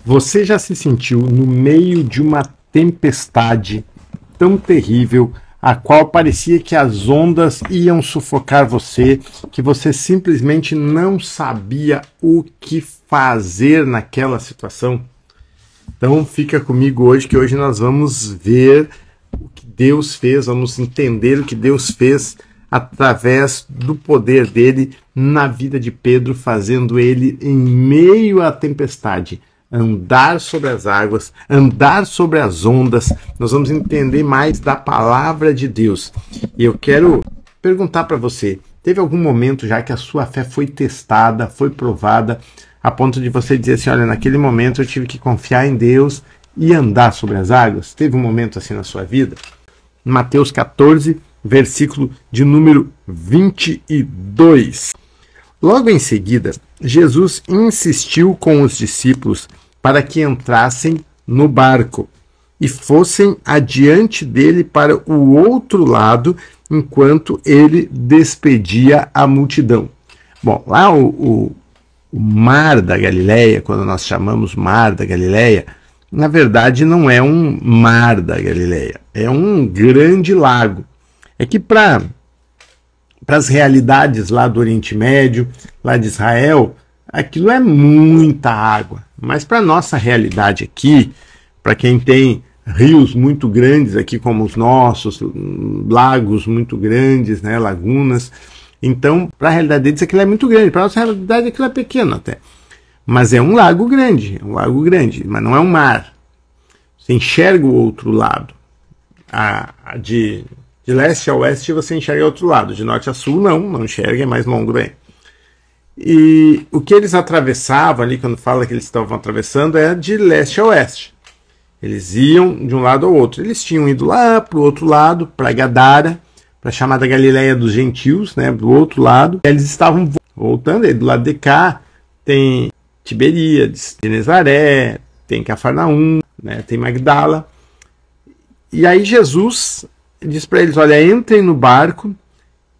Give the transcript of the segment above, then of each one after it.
Você já se sentiu no meio de uma tempestade tão terrível, a qual parecia que as ondas iam sufocar você, que você simplesmente não sabia o que fazer naquela situação? Então fica comigo hoje, que hoje nós vamos ver o que Deus fez, vamos entender o que Deus fez através do poder dele na vida de Pedro, fazendo ele em meio à tempestade andar sobre as águas, andar sobre as ondas. Nós vamos entender mais da palavra de Deus. E eu quero perguntar para você, teve algum momento já que a sua fé foi testada, foi provada, a ponto de você dizer assim, olha, naquele momento eu tive que confiar em Deus e andar sobre as águas? Teve um momento assim na sua vida? Mateus 14, versículo de número 22. Logo em seguida, Jesus insistiu com os discípulos para que entrassem no barco e fossem adiante dele para o outro lado, enquanto ele despedia a multidão. Bom, lá o Mar da Galileia, quando nós chamamos Mar da Galileia, na verdade não é um mar da Galileia, é um grande lago. É que para as realidades lá do Oriente Médio, lá de Israel, aquilo é muita água. Mas para a nossa realidade aqui, para quem tem rios muito grandes aqui como os nossos, lagos muito grandes, né, lagunas, então para a realidade deles aquilo é muito grande, para a nossa realidade aquilo é pequeno até. Mas é um lago grande, mas não é um mar. Você enxerga o outro lado. De leste a oeste você enxerga o outro lado, de norte a sul não enxerga, é mais longo bem. E o que eles atravessavam ali, quando fala que eles estavam atravessando, é de leste a oeste. Eles iam de um lado ao outro. Eles tinham ido lá para o outro lado, para Gadara, para a chamada Galileia dos Gentios, né, do outro lado. Eles estavam voltando, aí do lado de cá tem Tiberíades, tem Genezaré, tem Cafarnaum, né, tem Magdala. E aí Jesus diz para eles, olha, entrem no barco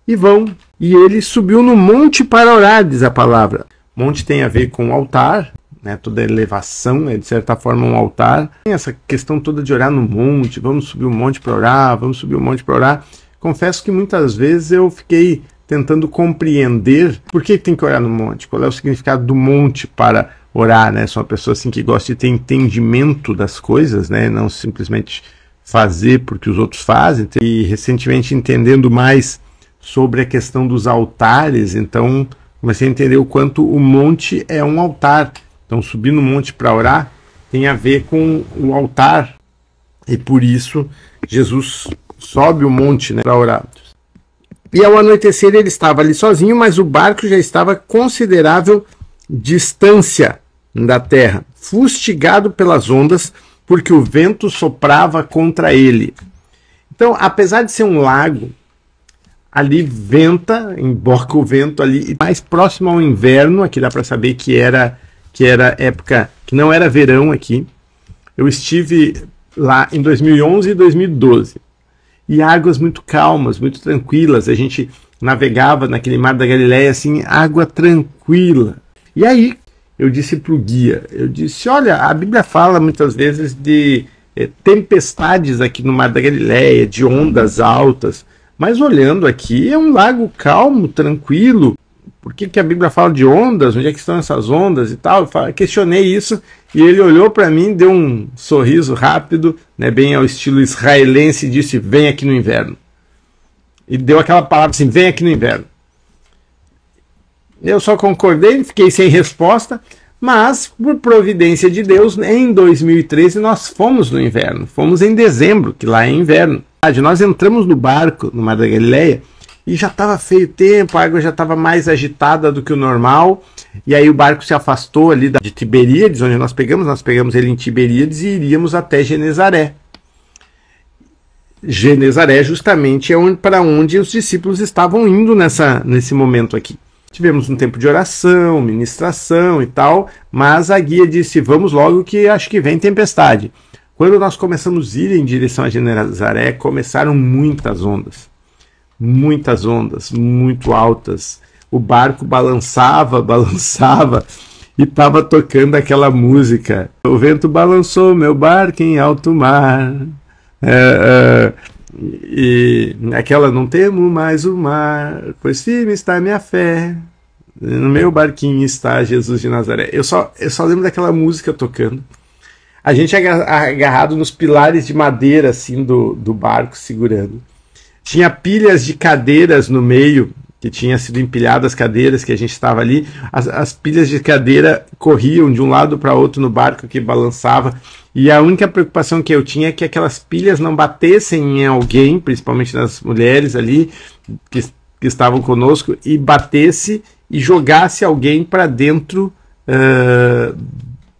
e vão. E ele subiu no monte para orar, diz a palavra. Monte tem a ver com o altar, né? Toda elevação é de certa forma um altar. Tem essa questão toda de orar no monte, vamos subir o monte para orar, vamos subir o monte para orar. Confesso que muitas vezes eu fiquei tentando compreender por que tem que orar no monte, qual é o significado do monte para orar, né? Sou uma pessoa assim que gosta de ter entendimento das coisas, né? Não simplesmente fazer porque os outros fazem. E recentemente entendendo mais sobre a questão dos altares, então comecei a entender o quanto o monte é um altar. Então subir no monte para orar tem a ver com o altar, e por isso Jesus sobe o monte, né, para orar. E ao anoitecer ele estava ali sozinho, mas o barco já estava a considerável distância da terra, fustigado pelas ondas, porque o vento soprava contra ele. Então, apesar de ser um lago, ali venta, emboca o vento ali, mais próximo ao inverno. Aqui dá para saber que era época, que não era verão aqui. Eu estive lá em 2011 e 2012. E águas muito calmas, muito tranquilas. A gente navegava naquele Mar da Galileia, assim, água tranquila. E aí eu disse para o guia, eu disse, olha, a Bíblia fala muitas vezes de tempestades aqui no Mar da Galileia, de ondas altas. Mas olhando aqui, é um lago calmo, tranquilo. Por que a Bíblia fala de ondas? Onde é que estão essas ondas e tal? Eu questionei isso e ele olhou para mim, deu um sorriso rápido, né, bem ao estilo israelense, e disse, vem aqui no inverno. E deu aquela palavra assim, vem aqui no inverno. Eu só concordei, fiquei sem resposta, mas por providência de Deus, em 2013 nós fomos no inverno. Fomos em dezembro, que lá é inverno. Nós entramos no barco, no Mar da Galileia, e já estava feio tempo, a água já estava mais agitada do que o normal, e aí o barco se afastou ali de Tiberíades, onde nós pegamos ele em Tiberíades e iríamos até Genezaré. Genezaré justamente é para onde os discípulos estavam indo nesse momento aqui. Tivemos um tempo de oração, ministração e tal, mas a guia disse, vamos logo que acho que vem tempestade. Quando nós começamos a ir em direção a Genezaré, começaram muitas ondas, muito altas. O barco balançava, e estava tocando aquela música. O vento balançou meu barco em alto mar. E aquela não temo mais o mar, pois firme está minha fé. No meu barquinho está Jesus de Nazaré. Eu só lembro daquela música tocando. A gente agarrado nos pilares de madeira assim do barco, segurando. Tinha pilhas de cadeiras no meio, que tinha sido empilhadas as cadeiras que a gente estava ali. As pilhas de cadeira corriam de um lado para outro no barco que balançava. E a única preocupação que eu tinha é que aquelas pilhas não batessem em alguém, principalmente nas mulheres ali que estavam conosco, e batesse e jogasse alguém para dentro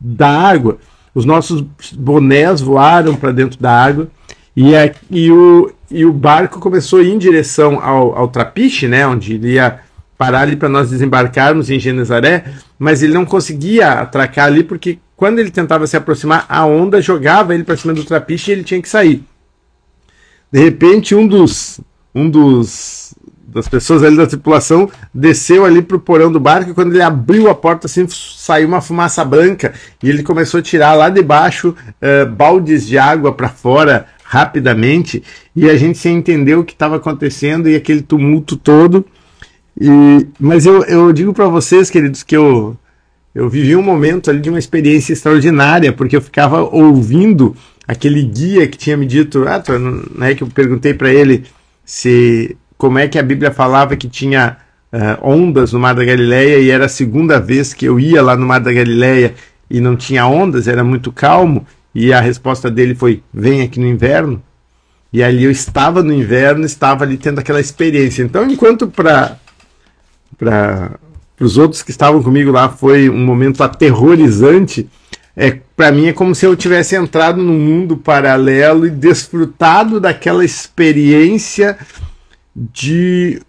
da água. Os nossos bonés voaram para dentro da água e o barco começou a ir em direção ao Trapiche, né, onde ele ia parar ali para nós desembarcarmos em Genesaré, mas ele não conseguia atracar ali porque quando ele tentava se aproximar, a onda jogava ele para cima do Trapiche e ele tinha que sair. De repente, das pessoas ali da tripulação desceu ali para o porão do barco e quando ele abriu a porta assim saiu uma fumaça branca e ele começou a tirar lá de baixo baldes de água para fora rapidamente e a gente sem entender o que estava acontecendo e aquele tumulto todo. Mas eu digo para vocês, queridos, que eu vivi um momento ali de uma experiência extraordinária, porque eu ficava ouvindo aquele guia que tinha me dito, né, que eu perguntei para ele como é que a Bíblia falava que tinha ondas no Mar da Galileia, e era a segunda vez que eu ia lá no Mar da Galileia e não tinha ondas, era muito calmo, e a resposta dele foi, vem aqui no inverno. E ali eu estava no inverno, estava ali tendo aquela experiência. Então, enquanto para os outros que estavam comigo lá foi um momento aterrorizante, para mim é como se eu tivesse entrado num mundo paralelo e desfrutado daquela experiência de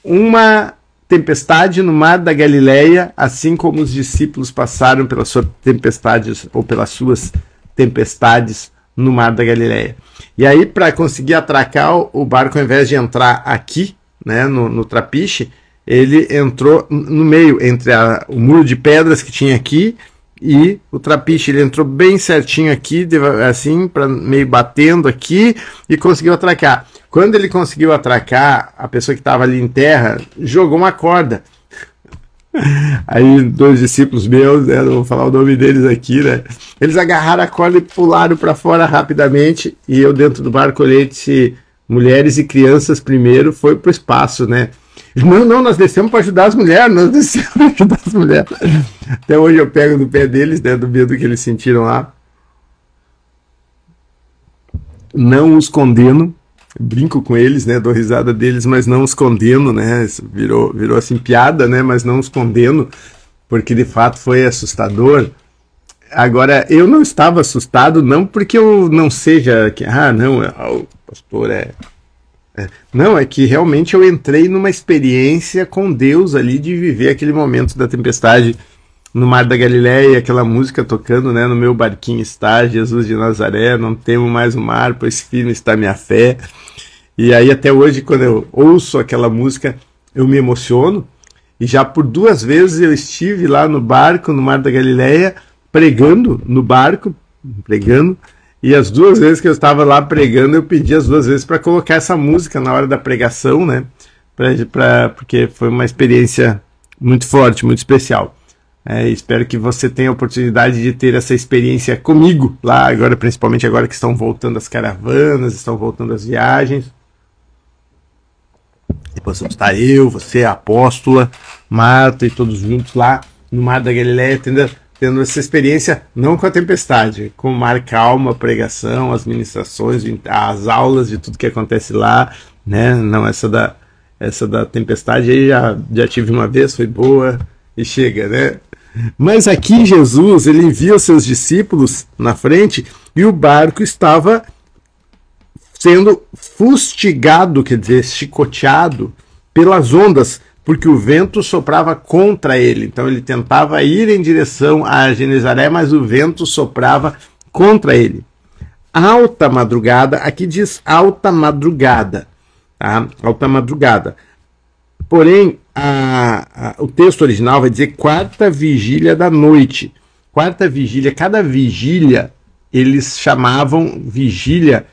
uma tempestade no Mar da Galileia, assim como os discípulos passaram pelas suas tempestades ou pelas suas tempestades no Mar da Galileia. E aí, para conseguir atracar o barco, ao invés de entrar aqui, né, no Trapiche, ele entrou no meio, entre o muro de pedras que tinha aqui e o Trapiche. Ele entrou bem certinho aqui, assim, meio batendo aqui, e conseguiu atracar. Quando ele conseguiu atracar, a pessoa que estava ali em terra jogou uma corda. Aí 2 discípulos meus, né, não vou falar o nome deles aqui, né, eles agarraram a corda e pularam para fora rapidamente, e eu dentro do barco olhei e disse, mulheres e crianças primeiro, foi para o espaço, né. Não, nós descemos para ajudar as mulheres, Até hoje eu pego no pé deles, né, do medo que eles sentiram lá. Não os condeno, brinco com eles, né, dou risada deles, mas não os condeno, né, virou assim piada, né, mas não os condeno, porque de fato foi assustador. Agora, eu não estava assustado, não porque eu não seja, o pastor não, é que realmente eu entrei numa experiência com Deus ali, de viver aquele momento da tempestade no Mar da Galileia, aquela música tocando, né, no meu barquinho está Jesus de Nazaré, não temo mais o mar, pois firme está minha fé. E aí até hoje, quando eu ouço aquela música, eu me emociono. E já por 2 vezes eu estive lá no barco, no Mar da Galileia, pregando no barco, e as 2 vezes que eu estava lá pregando, eu pedi as 2 vezes para colocar essa música na hora da pregação, né? Porque foi uma experiência muito forte, muito especial. Espero que você tenha a oportunidade de ter essa experiência comigo lá, agora, principalmente agora que estão voltando as caravanas, estão voltando as viagens. E possamos estar eu, você, a apóstola, Marta e todos juntos lá no Mar da Galileia, tendo essa experiência, não com a tempestade, com o mar calmo, a pregação, as ministrações, as aulas de tudo que acontece lá, né? Não, essa da tempestade aí já tive uma vez, foi boa e chega, né? Mas aqui Jesus, ele envia os seus discípulos na frente e o barco estava sendo fustigado, quer dizer, chicoteado pelas ondas, porque o vento soprava contra ele. Então ele tentava ir em direção a Genesaré, mas o vento soprava contra ele. Alta madrugada, aqui diz alta madrugada, tá? Alta madrugada. Porém, o texto original vai dizer quarta vigília da noite. Quarta vigília, cada vigília, eles chamavam vigília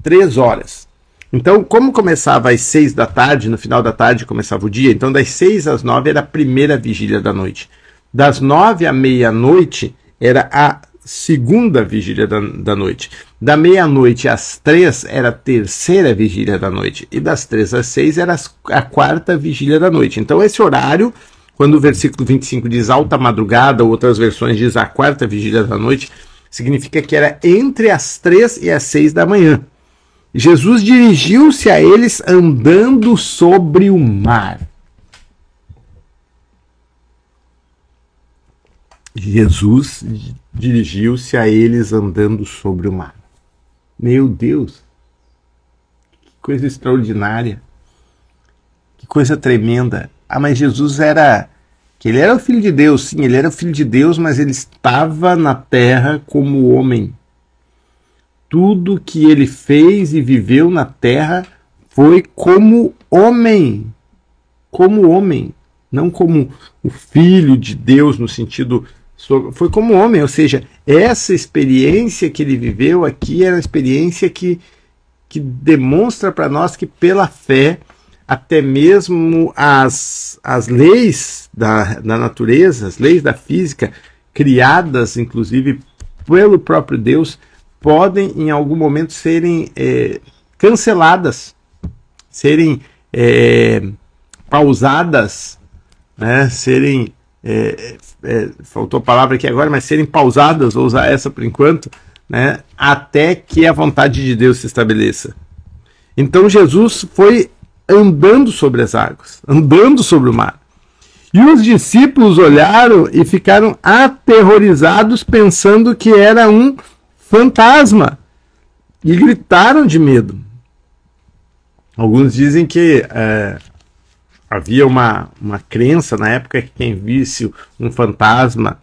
3 horas. Então, como começava às 6 da tarde, no final da tarde começava o dia, então das 6 às 9 era a primeira vigília da noite. Das 9 à meia-noite era a segunda vigília da noite. Da meia-noite às 3 era a terceira vigília da noite. E das 3 às 6 era a quarta vigília da noite. Então, esse horário, quando o versículo 25 diz alta madrugada, ou outras versões diz a quarta vigília da noite, significa que era entre as 3 e as 6 da manhã. Jesus dirigiu-se a eles andando sobre o mar. Jesus dirigiu-se a eles andando sobre o mar. Meu Deus, que coisa extraordinária, que coisa tremenda. Ah, mas Jesus ele era o Filho de Deus, sim, ele era o Filho de Deus, mas ele estava na terra como homem. Tudo que ele fez e viveu na terra foi como homem, não como o Filho de Deus no sentido, foi como homem, ou seja, essa experiência que ele viveu aqui era uma experiência que demonstra para nós que pela fé, até mesmo as leis da natureza, as leis da física, criadas inclusive pelo próprio Deus, podem em algum momento serem canceladas, serem pausadas, né? Serem, faltou a palavra aqui agora, mas serem pausadas, vou usar essa por enquanto, né? Até que a vontade de Deus se estabeleça. Então Jesus foi andando sobre as águas, andando sobre o mar. E os discípulos olharam e ficaram aterrorizados, pensando que era um fantasma, e gritaram de medo. Alguns dizem que havia uma crença na época que quem visse um fantasma,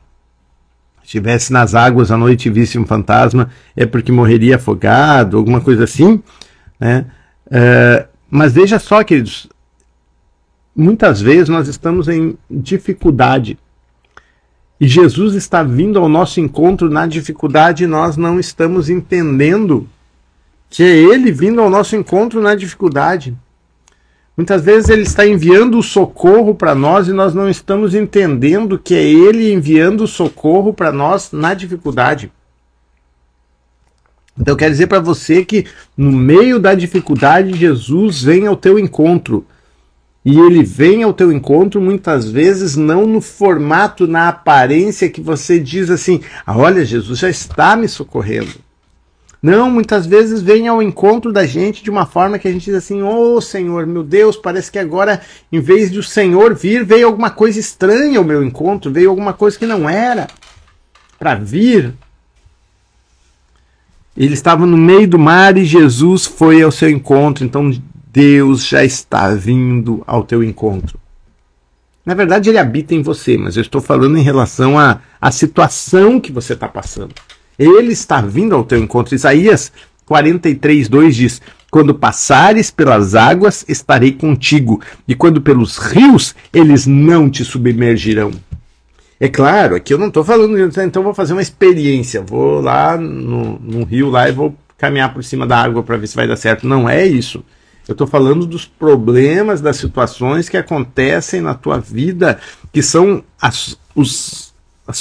estivesse nas águas à noite e visse um fantasma, é porque morreria afogado, alguma coisa assim, né? Mas veja só, queridos, muitas vezes nós estamos em dificuldade. E Jesus está vindo ao nosso encontro na dificuldade e nós não estamos entendendo que é Ele vindo ao nosso encontro na dificuldade. Muitas vezes Ele está enviando o socorro para nós e nós não estamos entendendo que é Ele enviando o socorro para nós na dificuldade. Então eu quero dizer para você que no meio da dificuldade Jesus vem ao teu encontro. E ele vem ao teu encontro muitas vezes não no formato, na aparência que você diz assim, olha, Jesus já está me socorrendo. Não, muitas vezes vem ao encontro da gente de uma forma que a gente diz assim, oh Senhor, meu Deus, parece que agora em vez de o Senhor vir, veio alguma coisa estranha ao meu encontro, veio alguma coisa que não era para vir. Ele estava no meio do mar e Jesus foi ao seu encontro, então Deus já está vindo ao teu encontro. Na verdade, Ele habita em você, mas eu estou falando em relação à situação que você está passando. Ele está vindo ao teu encontro. Isaías 43:2 diz, quando passares pelas águas, estarei contigo, e quando pelos rios, eles não te submergirão. É claro, aqui eu não estou falando, então vou fazer uma experiência, vou lá no rio lá e vou caminhar por cima da água para ver se vai dar certo. Não é isso. Eu estou falando dos problemas, das situações que acontecem na tua vida, que são as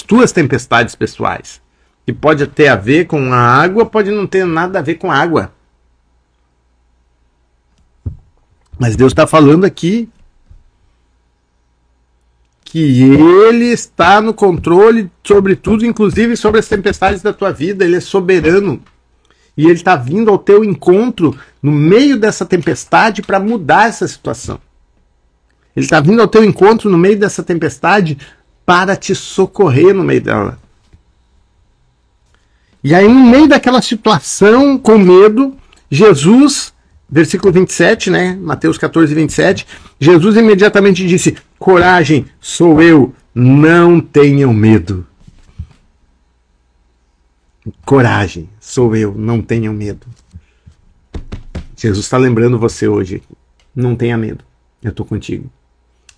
tuas tempestades pessoais. Que pode ter a ver com a água, pode não ter nada a ver com a água. Mas Deus está falando aqui que Ele está no controle sobre tudo, inclusive sobre as tempestades da tua vida. Ele é soberano. E Ele está vindo ao teu encontro no meio dessa tempestade para mudar essa situação. Ele está vindo ao teu encontro no meio dessa tempestade para te socorrer no meio dela. E aí, no meio daquela situação, com medo, Jesus, versículo 27, né? Mateus 14:27, Jesus imediatamente disse, coragem, sou eu, não tenham medo. Coragem, sou eu, não tenham medo. Jesus está lembrando você hoje, não tenha medo, eu estou contigo.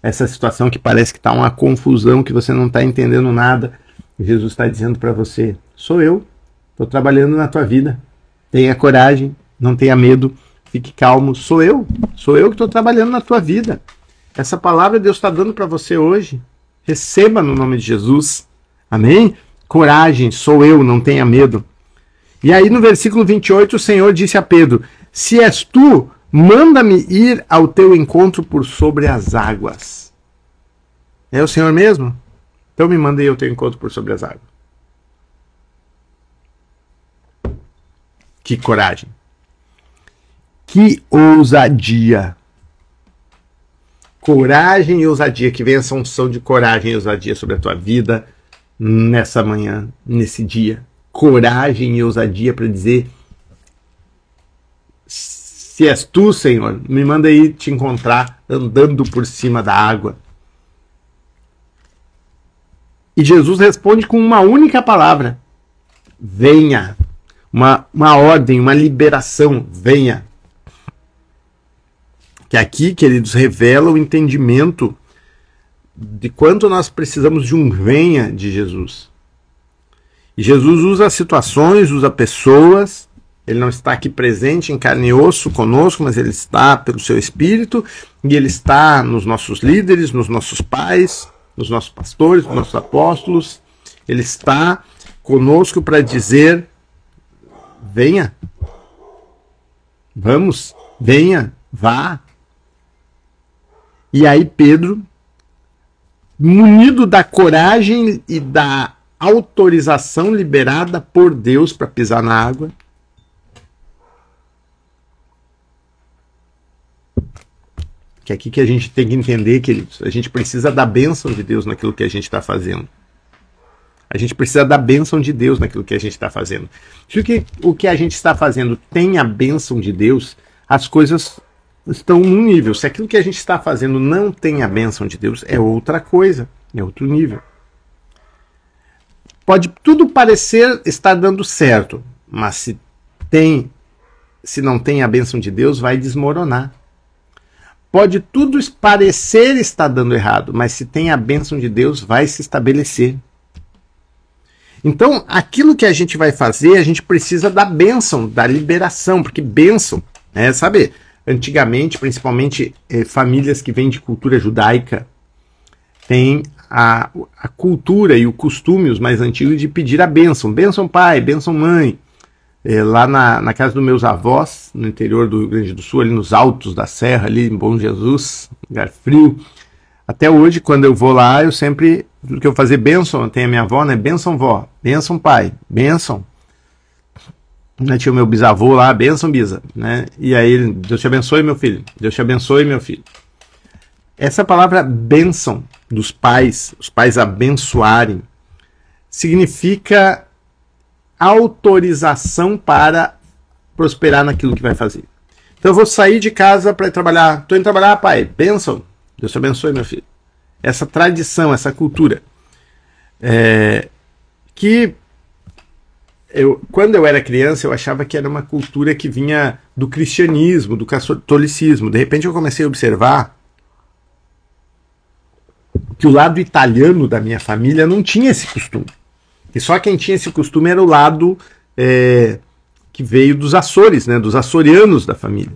essa situação que parece que está uma confusão, que você não está entendendo nada. Jesus está dizendo para você: sou eu, estou trabalhando na tua vida. Tenha coragem, não tenha medo, fique calmo. Sou eu que estou trabalhando na tua vida. Essa palavra Deus está dando para você hoje. Receba no nome de Jesus. Amém? Coragem, sou eu, não tenha medo. E aí no versículo 28 o Senhor disse a Pedro: se és tu, manda-me ir ao teu encontro por sobre as águas. É o Senhor mesmo? Então me manda ir ao teu encontro por sobre as águas. Que coragem. Que ousadia. Coragem e ousadia. Que venha essa unção de coragem e ousadia sobre a tua vida nessa manhã, nesse dia. Coragem e ousadia para dizer: se és tu, Senhor, me manda ir te encontrar andando por cima da água. E Jesus responde com uma única palavra: venha. Uma ordem, uma liberação: venha. Que aqui, queridos, revela o entendimento de quanto nós precisamos de um venha de Jesus. E Jesus usa situações, usa pessoas. Ele não está aqui presente em carne e osso conosco, mas ele está pelo seu Espírito, e ele está nos nossos líderes, nos nossos pais, nos nossos pastores, nos nossos apóstolos. Ele está conosco para dizer: venha, vamos, venha, vá. E aí Pedro, munido da coragem e da autorização liberada por Deus para pisar na água, que é aqui que a gente tem que entender, queridos, a gente precisa da bênção de Deus naquilo que a gente está fazendo. A gente precisa da bênção de Deus naquilo que a gente está fazendo. Se o que a gente está fazendo tem a bênção de Deus, as coisas estão num nível. Se aquilo que a gente está fazendo não tem a bênção de Deus, é outra coisa, é outro nível. Pode tudo parecer estar dando certo, mas se não tem a bênção de Deus, vai desmoronar. Pode tudo parecer estar dando errado, mas se tem a bênção de Deus, vai se estabelecer. Então, aquilo que a gente vai fazer, a gente precisa da bênção, da liberação, porque bênção, sabe, antigamente, principalmente famílias que vêm de cultura judaica, tem a cultura e o costume, os mais antigos, de pedir a bênção. Bênção pai, bênção mãe. Lá na casa dos meus avós, no interior do Rio Grande do Sul, ali nos altos da serra, ali em Bom Jesus, lugar frio. Até hoje, quando eu vou lá, eu sempre, tudo que eu fazer bênção, tem a minha avó, né? Bênção vó, bênção pai, bênção. Tinha o meu bisavô lá, bênção bisa, né? E aí, Deus te abençoe, meu filho. Deus te abençoe, meu filho. Essa palavra bênção dos pais, os pais abençoarem, significa autorização para prosperar naquilo que vai fazer. Então eu vou sair de casa para ir trabalhar. Estou indo trabalhar, pai. Bênção. Deus te abençoe, meu filho. Essa tradição, essa cultura. Quando eu era criança, eu achava que era uma cultura que vinha do cristianismo, do catolicismo. De repente eu comecei a observar que o lado italiano da minha família não tinha esse costume. E só quem tinha esse costume era o lado que veio dos Açores, né, dos açorianos da família.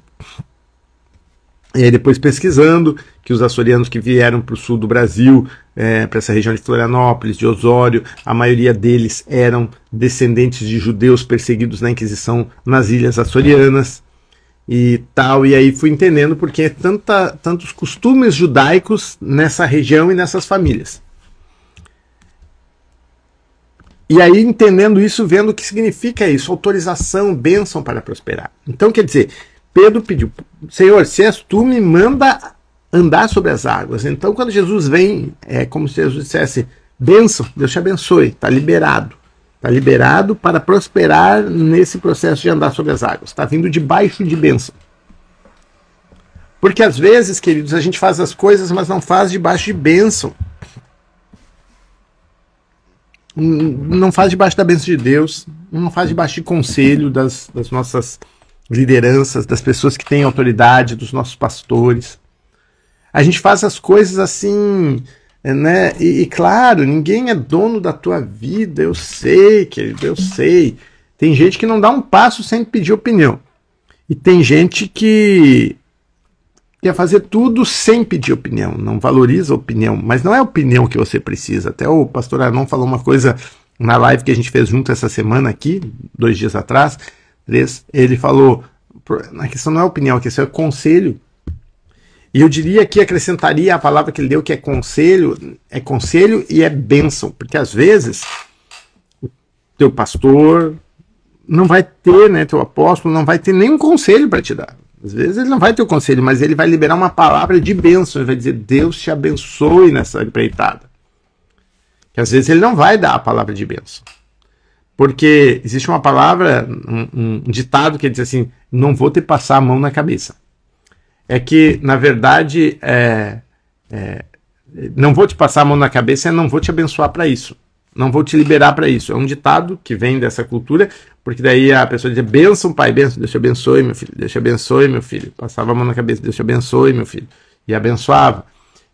E aí depois pesquisando, que os açorianos que vieram para o sul do Brasil, para essa região de Florianópolis, de Osório, a maioria deles eram descendentes de judeus perseguidos na Inquisição nas Ilhas Açorianas e tal. E aí fui entendendo porque tantos costumes judaicos nessa região e nessas famílias. E aí, entendendo isso, vendo o que significa isso, autorização, bênção para prosperar. Então, quer dizer, Pedro pediu: Senhor, se és tu, me manda andar sobre as águas. Então, quando Jesus vem, é como se Jesus dissesse: bênção, Deus te abençoe, está liberado. Está liberado para prosperar nesse processo de andar sobre as águas. Está vindo debaixo de bênção. Porque às vezes, queridos, a gente faz as coisas, mas não faz debaixo de bênção. Não faz debaixo da bênção de Deus, não faz debaixo de conselho das nossas lideranças, das pessoas que têm autoridade, dos nossos pastores. A gente faz as coisas assim, né? E claro, ninguém é dono da tua vida, eu sei, querido, eu sei. Tem gente que não dá um passo sem pedir opinião. E tem gente que quer fazer tudo sem pedir opinião, não valoriza a opinião, mas não é a opinião que você precisa. Até o pastor Arnon falou uma coisa na live que a gente fez junto essa semana aqui, 2 dias atrás, 3, ele falou, a questão não é opinião, a questão é conselho. E eu diria que acrescentaria a palavra que ele deu, que é conselho e é bênção, porque às vezes o teu pastor não vai ter, né, teu apóstolo não vai ter nenhum conselho para te dar. Às vezes ele não vai ter o conselho, mas ele vai liberar uma palavra de bênção, ele vai dizer, Deus te abençoe nessa empreitada. Que às vezes ele não vai dar a palavra de bênção. Porque existe uma palavra, um ditado que diz assim, não vou te passar a mão na cabeça. É que, na verdade, não vou te passar a mão na cabeça, não vou te abençoar para isso. Não vou te liberar para isso. É um ditado que vem dessa cultura, porque daí a pessoa diz, bênção, pai, bênção, Deus te abençoe, meu filho, Deus te abençoe, meu filho. Passava a mão na cabeça, Deus te abençoe, meu filho. E abençoava.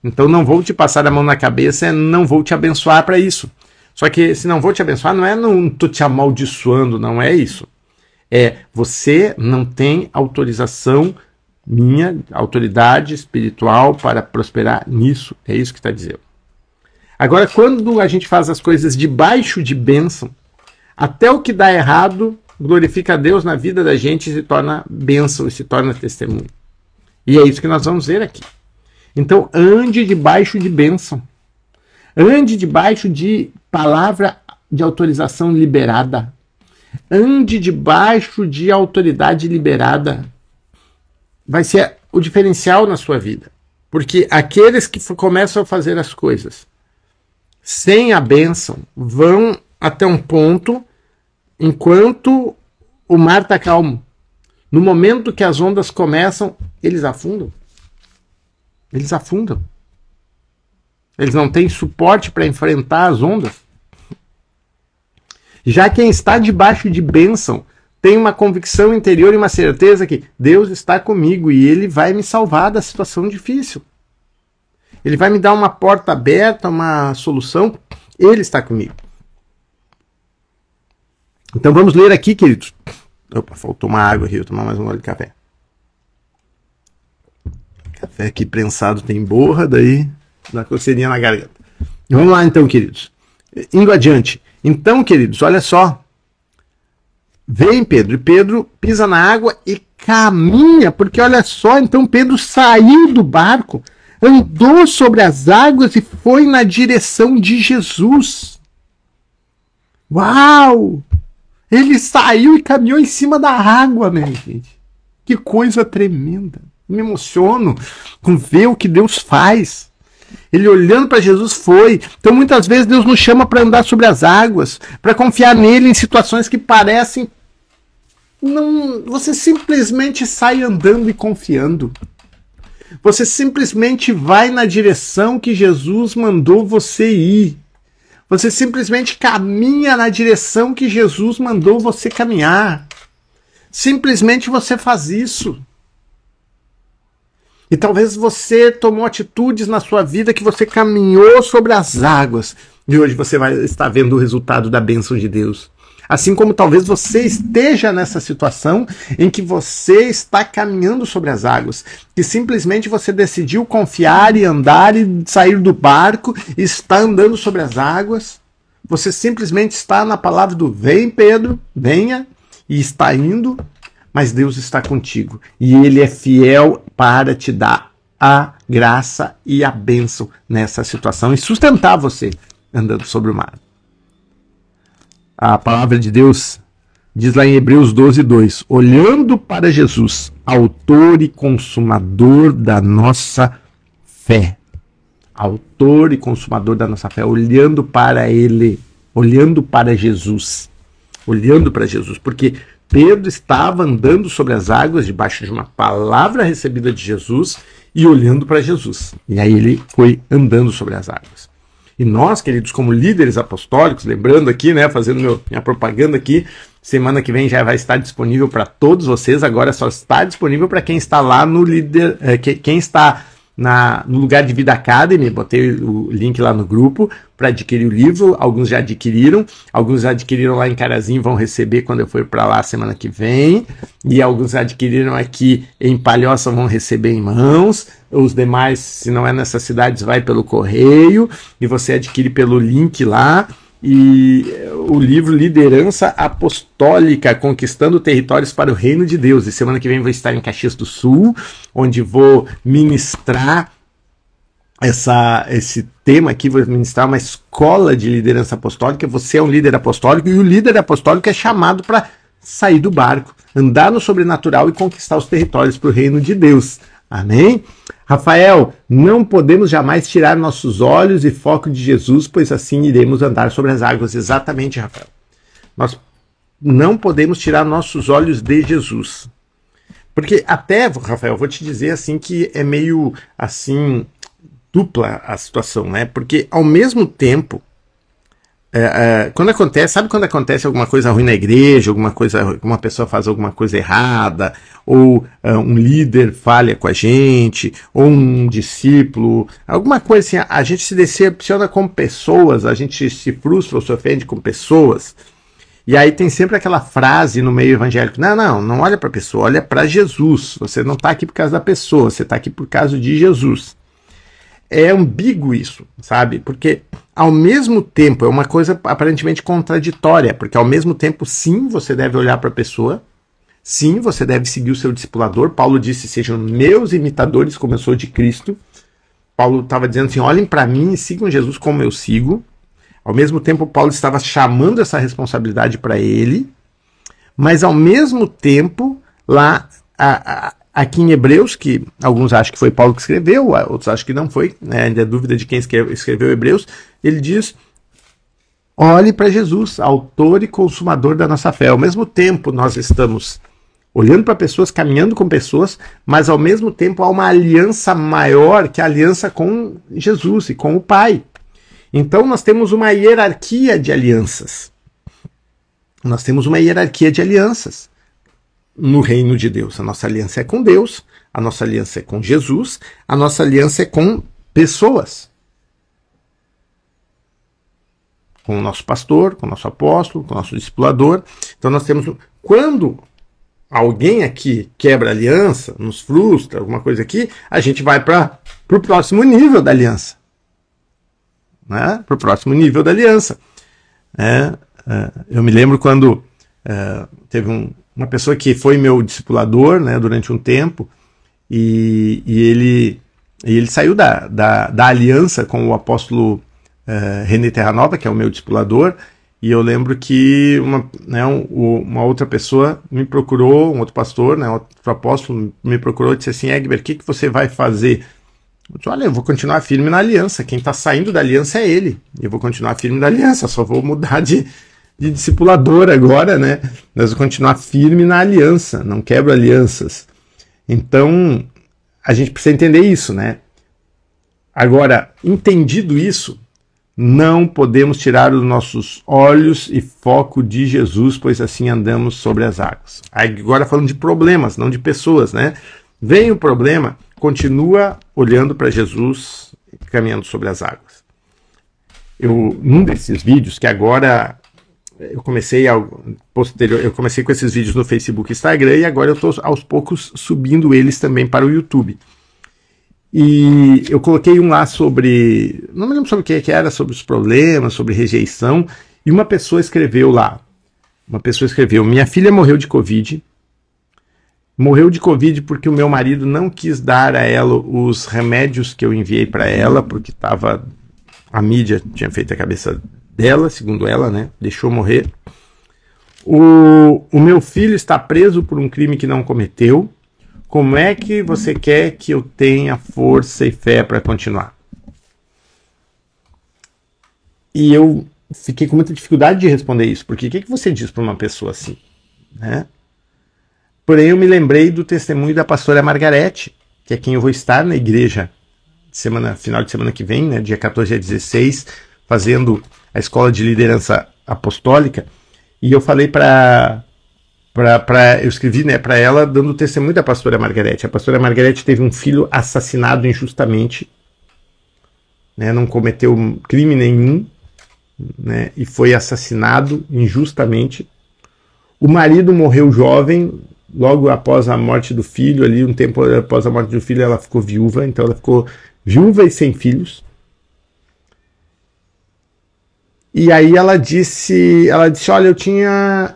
Então, não vou te passar a mão na cabeça, não vou te abençoar para isso. Só que, se não vou te abençoar, não estou te amaldiçoando, não é isso. Você não tem autorização minha, autoridade espiritual para prosperar nisso. É isso que está dizendo. Agora, quando a gente faz as coisas debaixo de bênção, até o que dá errado glorifica a Deus na vida da gente e se torna bênção e se torna testemunho. E é isso que nós vamos ver aqui. Então, ande debaixo de bênção. Ande debaixo de palavra de autorização liberada. Ande debaixo de autoridade liberada. Vai ser o diferencial na sua vida. Porque aqueles que começam a fazer as coisas sem a bênção vão até um ponto enquanto o mar está calmo. No momento que as ondas começam, eles afundam. Eles afundam. Eles não têm suporte para enfrentar as ondas. Já quem está debaixo de bênção tem uma convicção interior e uma certeza que Deus está comigo e Ele vai me salvar da situação difícil. Ele vai me dar uma porta aberta, uma solução. Ele está comigo. Então vamos ler aqui, queridos. Opa, faltou uma água aqui, vou tomar mais um gole de café. Café aqui prensado tem borra, daí dá coceirinha na garganta. Vamos lá então, queridos. Indo adiante. Então, queridos, olha só. Vem Pedro, e Pedro pisa na água e caminha, porque olha só, então Pedro saiu do barco, andou sobre as águas e foi na direção de Jesus. Uau! Ele saiu e caminhou em cima da água, minha gente. Que coisa tremenda. Me emociono com ver o que Deus faz. Ele olhando para Jesus foi. Então muitas vezes Deus nos chama para andar sobre as águas, para confiar nele em situações que parecem... Não, você simplesmente sai andando e confiando. Você simplesmente vai na direção que Jesus mandou você ir. Você simplesmente caminha na direção que Jesus mandou você caminhar. Simplesmente você faz isso. E talvez você tomou atitudes na sua vida que você caminhou sobre as águas. E hoje você vai estar vendo o resultado da bênção de Deus. Assim como talvez você esteja nessa situação em que você está caminhando sobre as águas, que simplesmente você decidiu confiar e andar e sair do barco e está andando sobre as águas. Você simplesmente está na palavra do vem Pedro, venha, e está indo, mas Deus está contigo. E Ele é fiel para te dar a graça e a bênção nessa situação e sustentar você andando sobre o mar. A palavra de Deus diz lá em Hebreus 12:2, olhando para Jesus, autor e consumador da nossa fé. Autor e consumador da nossa fé, olhando para Ele, olhando para Jesus. Olhando para Jesus, porque Pedro estava andando sobre as águas debaixo de uma palavra recebida de Jesus e olhando para Jesus. E aí ele foi andando sobre as águas. E nós, queridos, como líderes apostólicos, lembrando aqui, né, fazendo minha propaganda aqui, semana que vem já vai estar disponível para todos vocês, agora só está disponível para quem está lá no líder, quem está no Lugar de Vida Academy, botei o link lá no grupo para adquirir o livro. Alguns já adquiriram lá em Carazinho, vão receber quando eu for para lá semana que vem, e alguns adquiriram aqui em Palhoça, vão receber em mãos. Os demais, se não é nessas cidades, vai pelo correio, e você adquire pelo link lá. E o livro Liderança Apostólica, Conquistando Territórios para o Reino de Deus. E semana que vem vou estar em Caxias do Sul, onde vou ministrar esse tema aqui, vou ministrar uma escola de liderança apostólica. Você é um líder apostólico, e o líder apostólico é chamado para sair do barco, andar no sobrenatural e conquistar os territórios para o reino de Deus. Amém? Rafael, não podemos jamais tirar nossos olhos e foco de Jesus, pois assim iremos andar sobre as águas. Exatamente, Rafael. Nós não podemos tirar nossos olhos de Jesus. Porque até, Rafael, vou te dizer assim que é meio assim dupla a situação, né? Porque ao mesmo tempo, quando acontece, sabe quando acontece alguma coisa ruim na igreja, uma pessoa faz alguma coisa errada, ou um líder falha com a gente, ou um discípulo, alguma coisa assim, a gente se decepciona com pessoas, a gente se frustra ou se ofende com pessoas, e aí tem sempre aquela frase no meio evangélico: não olha para a pessoa, olha para Jesus, você não está aqui por causa da pessoa, você está aqui por causa de Jesus. É ambíguo isso, sabe? Porque ao mesmo tempo é uma coisa aparentemente contraditória, porque ao mesmo tempo, sim, você deve olhar para a pessoa, sim, você deve seguir o seu discipulador. Paulo disse: sejam meus imitadores como eu sou de Cristo. Paulo estava dizendo assim: olhem para mim e sigam Jesus como eu sigo. Ao mesmo tempo, Paulo estava chamando essa responsabilidade para ele, mas ao mesmo tempo, lá aqui em Hebreus, que alguns acham que foi Paulo que escreveu, outros acham que não foi, né? Ainda é dúvida de quem escreveu Hebreus, ele diz: olhe para Jesus, autor e consumador da nossa fé. Ao mesmo tempo, nós estamos olhando para pessoas, caminhando com pessoas, mas ao mesmo tempo há uma aliança maior, que é a aliança com Jesus e com o Pai. Então nós temos uma hierarquia de alianças. Nós temos uma hierarquia de alianças no reino de Deus. A nossa aliança é com Deus, a nossa aliança é com Jesus, a nossa aliança é com pessoas. Com o nosso pastor, com o nosso apóstolo, com o nosso discipulador. Então nós temos... Quando alguém aqui quebra a aliança, nos frustra, alguma coisa aqui, a gente vai para o próximo nível da aliança. Né? Para o próximo nível da aliança. Eu me lembro quando teve uma pessoa que foi meu discipulador, né, durante um tempo, e ele saiu da aliança com o apóstolo René Terranova, que é o meu discipulador, e eu lembro que uma outra pessoa me procurou, um outro pastor, né, outro apóstolo me procurou e disse assim: Egbert, o que você vai fazer? Eu disse: olha, eu vou continuar firme na aliança, quem está saindo da aliança é ele, eu vou continuar firme na aliança, só vou mudar de discipulador agora, né? Nós vamos continuar firme na aliança, não quebro alianças. Então, a gente precisa entender isso, né? Agora, entendido isso, não podemos tirar os nossos olhos e foco de Jesus, pois assim andamos sobre as águas. Agora falando de problemas, não de pessoas, né? Vem o problema, continua olhando para Jesus, caminhando sobre as águas. Num desses vídeos, que agora... Eu comecei com esses vídeos no Facebook e Instagram, e agora eu estou aos poucos subindo eles também para o YouTube. E eu coloquei um lá sobre... Não me lembro sobre o que era, sobre os problemas, sobre rejeição. E uma pessoa escreveu lá. Minha filha morreu de Covid. Morreu de Covid porque o meu marido não quis dar a ela os remédios que eu enviei para ela, porque a mídia tinha feito a cabeça dela, segundo ela, né? Deixou morrer. O meu filho está preso por um crime que não cometeu. Como é que você quer que eu tenha força e fé para continuar? E eu fiquei com muita dificuldade de responder isso, porque o que você diz para uma pessoa assim, né? Porém, eu me lembrei do testemunho da pastora Margarete, que é quem eu vou estar na igreja final de semana que vem, né? Dia 14 a 16, fazendo a escola de liderança apostólica, e eu falei para eu escrevi, né, para ela dando testemunho da pastora Margarete. A pastora Margarete teve um filho assassinado injustamente, né, não cometeu crime nenhum, né, e foi assassinado injustamente. O marido morreu jovem, logo após a morte do filho, ali um tempo após a morte do filho ela ficou viúva, então ela ficou viúva e sem filhos. E aí ela disse, olha, eu tinha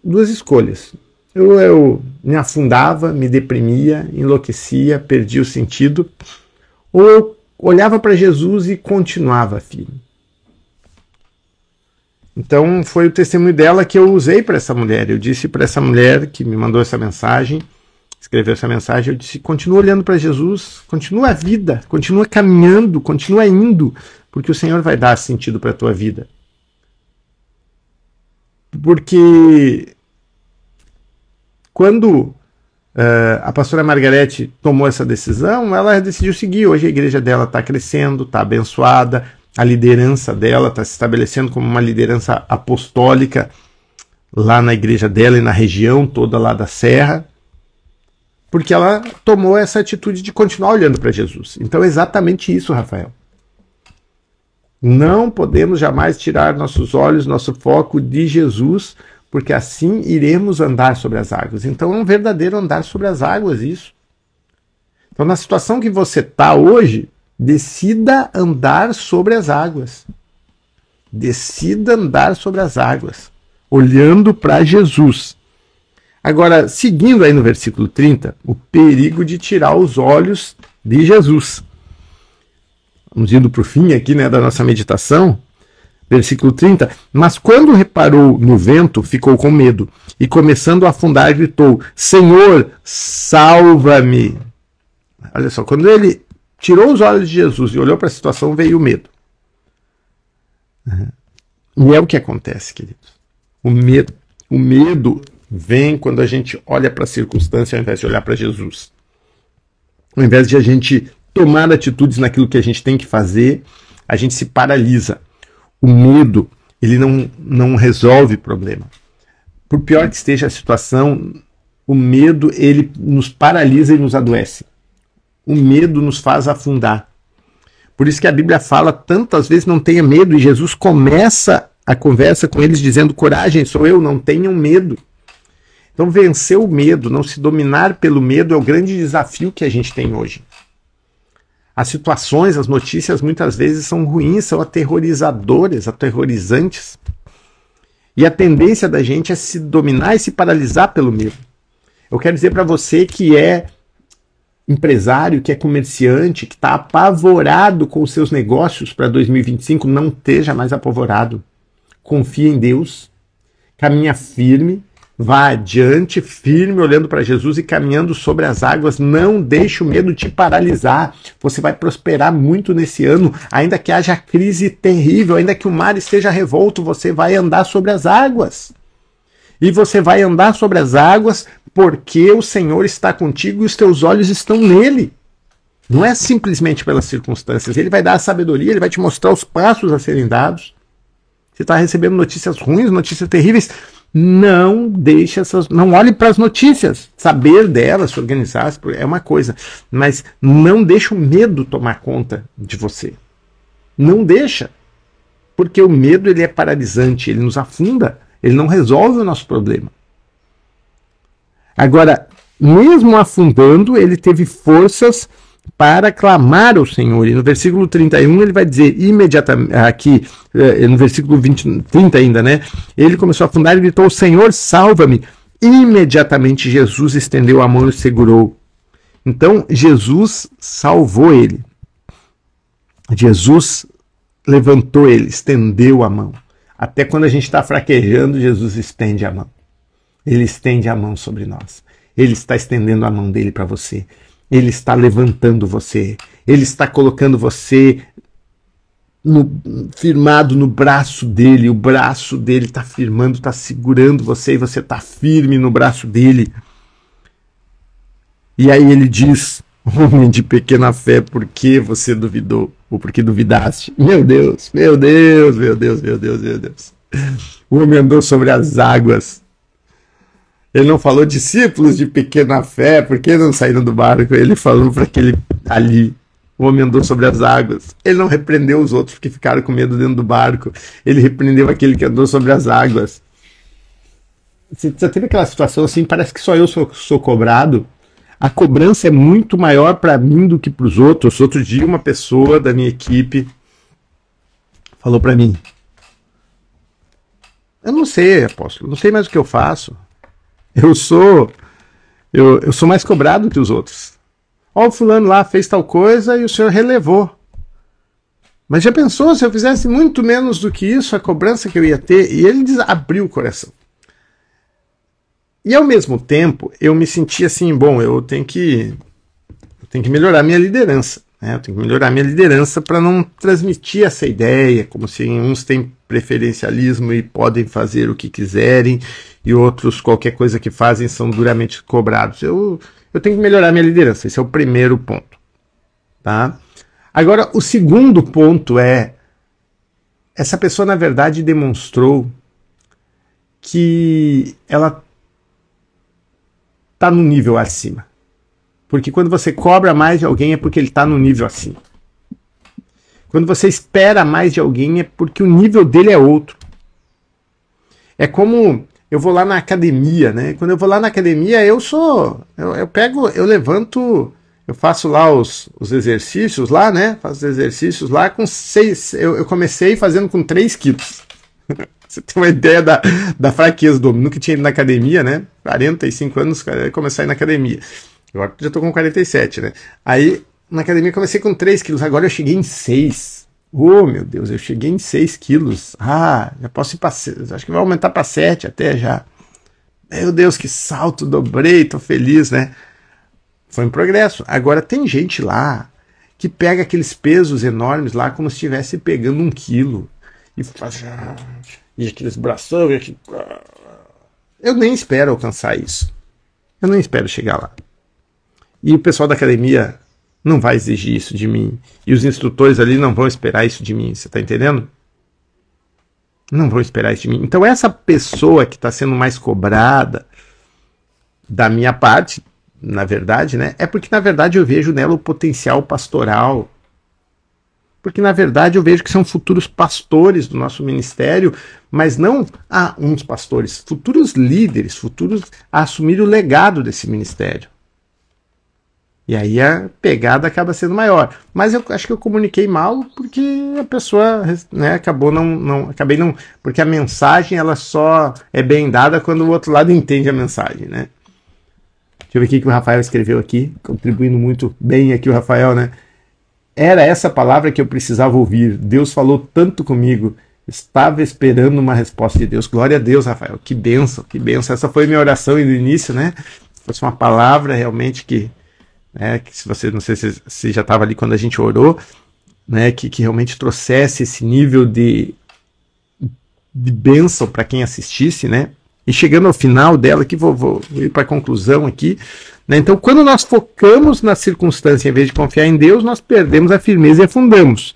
duas escolhas. Eu me afundava, me deprimia, enlouquecia, perdia o sentido, ou eu olhava para Jesus e continuava firme. Então foi o testemunho dela que eu usei para essa mulher. Eu disse para essa mulher que me mandou essa mensagem, escreveu essa mensagem, eu disse, continua olhando para Jesus, continua a vida, continua caminhando, continua indo, porque o Senhor vai dar sentido para a tua vida. Porque quando a pastora Margarete tomou essa decisão, ela decidiu seguir. Hoje a igreja dela está crescendo, está abençoada, a liderança dela está se estabelecendo como uma liderança apostólica lá na igreja dela e na região toda lá da Serra, porque ela tomou essa atitude de continuar olhando para Jesus. Então é exatamente isso, Rafael. Não podemos jamais tirar nossos olhos, nosso foco de Jesus, porque assim iremos andar sobre as águas. Então é um verdadeiro andar sobre as águas isso. Então na situação que você está hoje, decida andar sobre as águas. Decida andar sobre as águas, olhando para Jesus. Agora, seguindo aí no versículo 30, o perigo de tirar os olhos de Jesus. Vamos indo para o fim aqui, né, da nossa meditação. Versículo 30. Mas quando reparou no vento, ficou com medo, e começando a afundar, gritou, Senhor, salva-me. Olha só, quando ele tirou os olhos de Jesus e olhou para a situação, veio o medo. E é o que acontece, queridos. O medo vem quando a gente olha para a circunstância ao invés de olhar para Jesus. Ao invés de a gente tomar atitudes naquilo que a gente tem que fazer, a gente se paralisa. O medo, ele não resolve problema. Por pior que esteja a situação, o medo, ele nos paralisa e nos adoece. O medo nos faz afundar. Por isso que a Bíblia fala tantas vezes, não tenha medo, e Jesus começa a conversa com eles dizendo, coragem, sou eu, não tenham medo. Então vencer o medo, não se dominar pelo medo é o grande desafio que a gente tem hoje. As situações, as notícias muitas vezes são ruins, são aterrorizadoras, aterrorizantes. E a tendência da gente é se dominar e se paralisar pelo medo. Eu quero dizer para você que é empresário, que é comerciante, que está apavorado com os seus negócios para 2025, não esteja mais apavorado. Confia em Deus, caminha firme, vá adiante, firme, olhando para Jesus e caminhando sobre as águas. Não deixe o medo te paralisar. Você vai prosperar muito nesse ano, ainda que haja crise terrível, ainda que o mar esteja revolto, você vai andar sobre as águas. E você vai andar sobre as águas porque o Senhor está contigo e os teus olhos estão nele. Não é simplesmente pelas circunstâncias. Ele vai dar a sabedoria, ele vai te mostrar os passos a serem dados. Você está recebendo notícias ruins, notícias terríveis. Não deixe não olhe para as notícias. Saber delas, se organizar, é uma coisa. Mas não deixe o medo tomar conta de você. Não deixa. Porque o medo, ele é paralisante, ele nos afunda, ele não resolve o nosso problema. Agora, mesmo afundando, ele teve forças para clamar ao Senhor. E no versículo 31 ele vai dizer imediatamente, aqui no versículo 30 ainda, né? Ele começou a afundar e gritou, Senhor, salva-me. Imediatamente Jesus estendeu a mão e o segurou. Então Jesus salvou ele. Jesus levantou ele, estendeu a mão. Até quando a gente está fraquejando, Jesus estende a mão. Ele estende a mão sobre nós. Ele está estendendo a mão dele para você. Ele está levantando você. Ele está colocando você firmado no braço dele. O braço dele está firmando, está segurando você e você está firme no braço dele. E aí ele diz, homem de pequena fé, por que você duvidou? Ou por que duvidaste? Meu Deus, meu Deus, meu Deus, meu Deus, meu Deus. O homem andou sobre as águas. Ele não falou discípulos de pequena fé, por que não saíram do barco? Ele falou para aquele ali, o homem andou sobre as águas. Ele não repreendeu os outros que ficaram com medo dentro do barco. Ele repreendeu aquele que andou sobre as águas. Você já teve aquela situação assim, parece que só eu sou cobrado. A cobrança é muito maior para mim do que para os outros. Outro dia uma pessoa da minha equipe falou para mim: eu não sei, apóstolo, não sei mais o que eu faço. Eu sou mais cobrado que os outros. Ó, o fulano lá fez tal coisa e o senhor relevou. Mas já pensou se eu fizesse muito menos do que isso, a cobrança que eu ia ter? E ele abriu o coração. E ao mesmo tempo, eu me senti assim, bom, eu tenho que melhorar minha liderança. Né? Eu tenho que melhorar minha liderança para não transmitir essa ideia, como se uns têm preferencialismo e podem fazer o que quiserem, e outros, qualquer coisa que fazem, são duramente cobrados. Eu tenho que melhorar minha liderança, esse é o primeiro ponto. Tá? Agora, o segundo ponto é, essa pessoa, na verdade, demonstrou que ela está no nível acima. Porque quando você cobra mais de alguém é porque ele está no nível acima. Quando você espera mais de alguém é porque o nível dele é outro. É como eu vou lá na academia, né? Quando eu vou lá na academia, eu levanto, eu faço lá os exercícios lá, né? Faço os exercícios lá com 6, eu comecei fazendo com 3 quilos. Você tem uma ideia da fraqueza do homem. Nunca tinha ido na academia, né? 45 anos, cara, comecei a ir na academia. Agora já tô com 47, né? Aí, na academia comecei com 3 quilos, agora eu cheguei em 6. Oh, meu Deus, eu cheguei em 6 quilos. Ah, já posso ir para 6, acho que vai aumentar para 7 até já. Meu Deus, que salto, dobrei, tô feliz, né? Foi um progresso. Agora tem gente lá que pega aqueles pesos enormes lá como se estivesse pegando 1 quilo. E faz... E aqueles bração, e aquele... Eu nem espero alcançar isso. Eu nem espero chegar lá. E o pessoal da academia não vai exigir isso de mim. E os instrutores ali não vão esperar isso de mim. Você está entendendo? Não vão esperar isso de mim. Então essa pessoa que está sendo mais cobrada da minha parte, na verdade, né, é porque na verdade eu vejo nela o potencial pastoral. Porque na verdade eu vejo que são futuros pastores do nosso ministério, mas não uns pastores, futuros líderes, futuros a assumir o legado desse ministério. E aí a pegada acaba sendo maior. Mas eu acho que eu comuniquei mal porque a pessoa, né, acabei não, porque a mensagem ela só é bem dada quando o outro lado entende a mensagem, né? Deixa eu ver o que o Rafael escreveu aqui, contribuindo muito bem aqui o Rafael, né? Era essa palavra que eu precisava ouvir. Deus falou tanto comigo. Estava esperando uma resposta de Deus. Glória a Deus, Rafael. Que bênção, que bênção. Essa foi minha oração no início, né? Se fosse uma palavra realmente que se você, não sei se já estava ali quando a gente orou, né? Que realmente trouxesse esse nível de bênção para quem assistisse, né? E chegando ao final dela, aqui vou ir para a conclusão aqui. Né? Então, quando nós focamos na circunstância em vez de confiar em Deus, nós perdemos a firmeza e afundamos.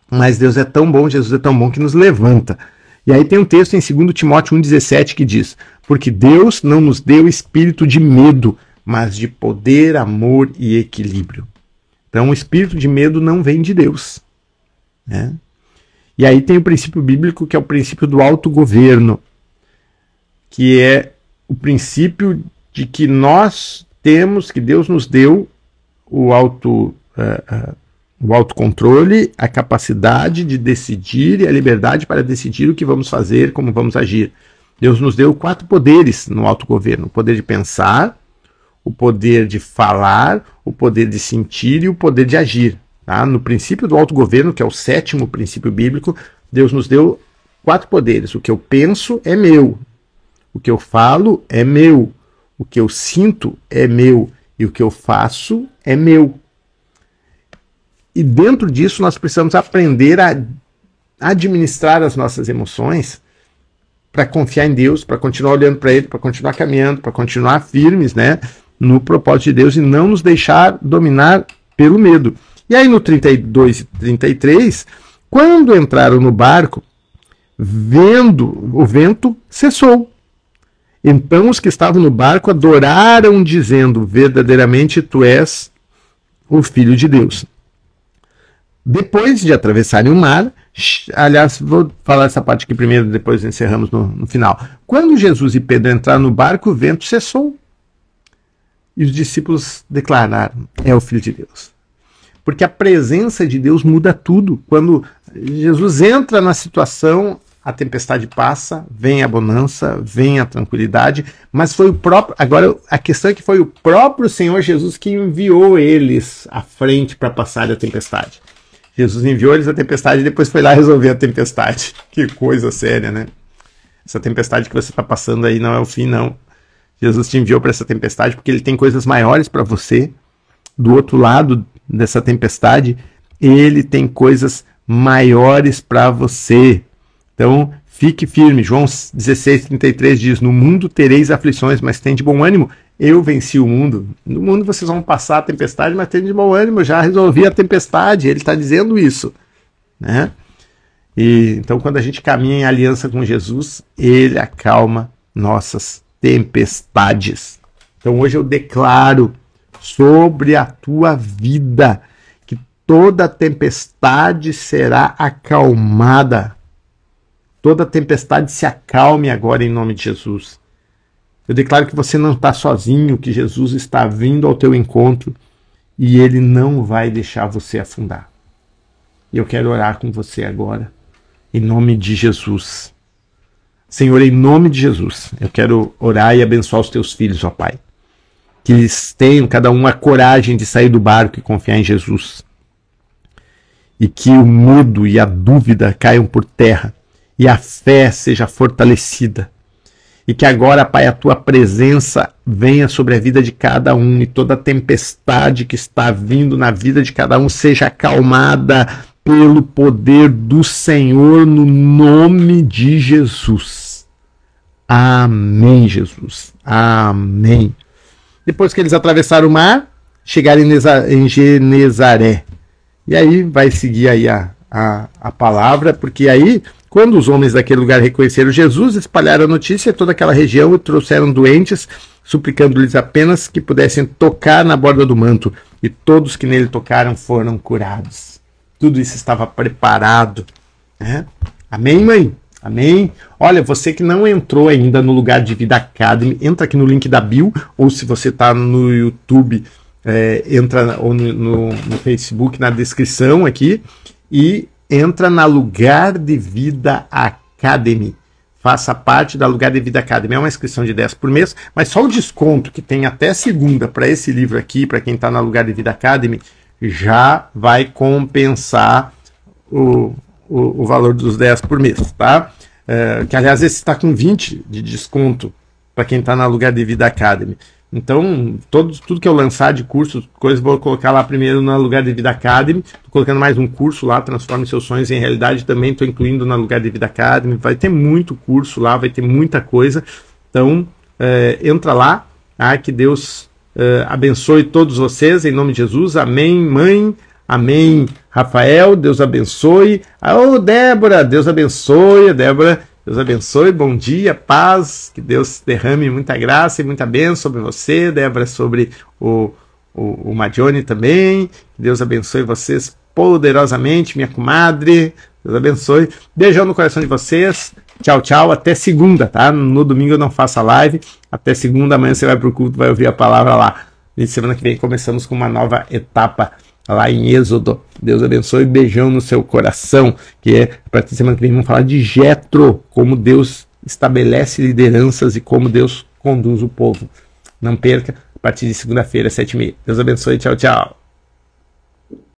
Mas Deus é tão bom, Jesus é tão bom que nos levanta. E aí tem um texto em 2 Timóteo 1,17 que diz: porque Deus não nos deu espírito de medo, mas de poder, amor e equilíbrio. Então, o espírito de medo não vem de Deus. Né? E aí tem o princípio bíblico, que é o princípio do autogoverno, que é o princípio de que nós temos, que Deus nos deu o autocontrole, a capacidade de decidir e a liberdade para decidir o que vamos fazer, como vamos agir. Deus nos deu 4 poderes no autogoverno: o poder de pensar, o poder de falar, o poder de sentir e o poder de agir. Tá? No princípio do autogoverno, que é o 7º princípio bíblico, Deus nos deu 4 poderes. O que eu penso é meu, o que eu falo é meu, o que eu sinto é meu e o que eu faço é meu. E dentro disso nós precisamos aprender a administrar as nossas emoções para confiar em Deus, para continuar olhando para Ele, para continuar caminhando, para continuar firmes, né, no propósito de Deus e não nos deixar dominar pelo medo. E aí no 32 e 33, quando entraram no barco, vendo o vento, cessou. Então os que estavam no barco adoraram, dizendo: verdadeiramente tu és o Filho de Deus. Depois de atravessarem o mar, aliás, vou falar essa parte aqui primeiro, depois encerramos no final. Quando Jesus e Pedro entraram no barco, o vento cessou. E os discípulos declararam: é o Filho de Deus. Porque a presença de Deus muda tudo. Quando Jesus entra na situação, a tempestade passa, vem a bonança, vem a tranquilidade, mas foi o próprio... Agora, a questão é que foi o próprio Senhor Jesus que enviou eles à frente para passar a tempestade. Jesus enviou eles à tempestade e depois foi lá resolver a tempestade. Que coisa séria, né? Essa tempestade que você está passando aí não é o fim, não. Jesus te enviou para essa tempestade porque ele tem coisas maiores para você. Do outro lado dessa tempestade, ele tem coisas maiores para você. Então, fique firme. João 16:33 diz: no mundo tereis aflições, mas tende bom ânimo. Eu venci o mundo. No mundo vocês vão passar a tempestade, mas tende bom ânimo. Eu já resolvi a tempestade. Ele está dizendo isso, né? E então, quando a gente caminha em aliança com Jesus, ele acalma nossas tempestades. Então, hoje eu declaro sobre a tua vida que toda tempestade será acalmada. Toda tempestade se acalme agora em nome de Jesus. Eu declaro que você não está sozinho, que Jesus está vindo ao teu encontro e ele não vai deixar você afundar. E eu quero orar com você agora, em nome de Jesus. Senhor, em nome de Jesus, eu quero orar e abençoar os teus filhos, ó Pai. Que eles tenham, cada um, a coragem de sair do barco e confiar em Jesus. E que o medo e a dúvida caiam por terra. E a fé seja fortalecida. E que agora, Pai, a tua presença venha sobre a vida de cada um. E toda a tempestade que está vindo na vida de cada um seja acalmada pelo poder do Senhor, no nome de Jesus. Amém, Jesus. Amém. Depois que eles atravessaram o mar, chegaram em Genezaré. E aí vai seguir aí a palavra, porque aí, quando os homens daquele lugar reconheceram Jesus, espalharam a notícia em toda aquela região e trouxeram doentes, suplicando-lhes apenas que pudessem tocar na borda do manto. E todos que nele tocaram foram curados. Tudo isso estava preparado, né? Amém, mãe? Amém? Olha, você que não entrou ainda no Lugar de Vida Academy, entra aqui no link da bio, ou se você está no YouTube, entra ou no Facebook, na descrição aqui, e entra na Lugar de Vida Academy. Faça parte da Lugar de Vida Academy. É uma inscrição de 10 por mês, mas só o desconto que tem até segunda para esse livro aqui, para quem está na Lugar de Vida Academy, já vai compensar o valor dos 10 por mês, tá? Que aliás esse está com 20 de desconto para quem está na Lugar de Vida Academy. Então, tudo que eu lançar de curso, coisas, vou colocar lá primeiro na Lugar de Vida Academy. Estou colocando mais um curso lá, Transforme Seus Sonhos em Realidade, também estou incluindo na Lugar de Vida Academy. Vai ter muito curso lá, vai ter muita coisa. Então, entra lá, tá? Que Deus abençoe todos vocês, em nome de Jesus. Amém, mãe. Amém, Rafael, Deus abençoe. Ô, Débora, Deus abençoe. Débora, Deus abençoe, bom dia, paz, que Deus derrame muita graça e muita bênção sobre você, Débora, sobre o Madione também. Que Deus abençoe vocês poderosamente, minha comadre. Deus abençoe. Beijão no coração de vocês. Tchau, tchau. Até segunda, tá? No domingo eu não faço a live. Até segunda, amanhã você vai pro culto, vai ouvir a palavra lá. E semana que vem começamos com uma nova etapa lá em Êxodo. Deus abençoe, beijão no seu coração, que a partir de semana que vem vamos falar de Jetro, como Deus estabelece lideranças e como Deus conduz o povo. Não perca, a partir de segunda-feira, 7h30. Deus abençoe, tchau, tchau.